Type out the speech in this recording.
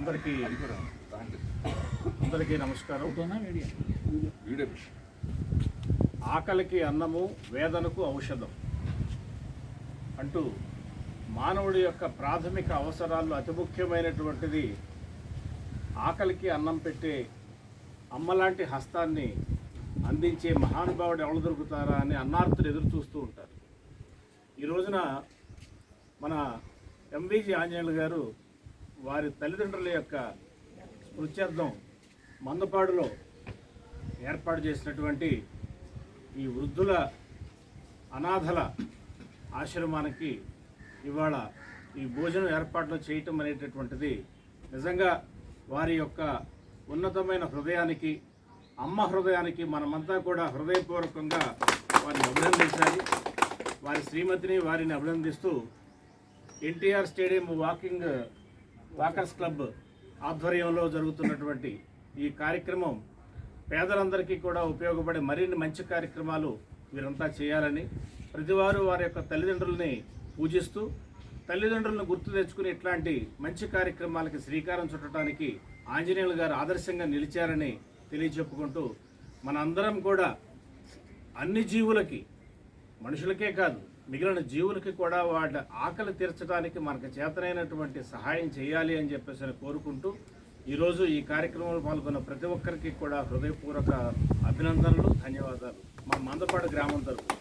అందరికీ నమస్కారం. ఆకలికి అన్నము, వేదనకు ఔషధం అంటూ మానవుడి యొక్క ప్రాథమిక అవసరాల్లో అతి ముఖ్యమైనటువంటిది ఆకలికి అన్నం పెట్టే అమ్మలాంటి హస్తాన్ని అందించే మహానుభావుడు ఎవరు దొరుకుతారా అని అన్నార్థులు ఎదురు చూస్తూ ఉంటారు. ఈ రోజున మన ఎంవిజి ఆంజనేయులు గారు వారి తల్లిదండ్రుల యొక్క స్మృత్యర్థం మందపాడులో ఏర్పాటు చేసినటువంటి ఈ వృద్ధుల అనాథల ఆశ్రమానికి ఇవాళ ఈ భోజనం ఏర్పాట్లు చేయటం అనేటటువంటిది నిజంగా వారి యొక్క ఉన్నతమైన హృదయానికి, అమ్మ హృదయానికి మనమంతా కూడా హృదయపూర్వకంగా వారిని అభినందించాలి. వారి శ్రీమతిని వారిని అభినందిస్తూ ఎన్టీఆర్ స్టేడియం వాకర్స్ క్లబ్ ఆధ్వర్యంలో జరుగుతున్నటువంటి ఈ కార్యక్రమం పేదలందరికీ కూడా ఉపయోగపడే మరిన్ని మంచి కార్యక్రమాలు వీరంతా చేయాలని, ప్రతివారు వారి యొక్క తల్లిదండ్రులని పూజిస్తూ తల్లిదండ్రులను గుర్తు తెచ్చుకుని ఇట్లాంటి మంచి కార్యక్రమాలకి శ్రీకారం చుట్టడానికి ఆంజనేయులు గారు ఆదర్శంగా నిలిచారని తెలియచెప్పుకుంటూ మనందరం కూడా అన్ని జీవులకి, మనుషులకే కాదు మిగిలిన జీవులకి కూడా వాటి ఆకలి తీర్చడానికి మనకు చేతనైనటువంటి సహాయం చేయాలి అని చెప్పేసి కోరుకుంటూ ఈరోజు ఈ కార్యక్రమంలో పాల్గొన్న ప్రతి ఒక్కరికి కూడా హృదయపూర్వక అభినందనలు, ధన్యవాదాలు మా మందపాడు గ్రామం తరఫున.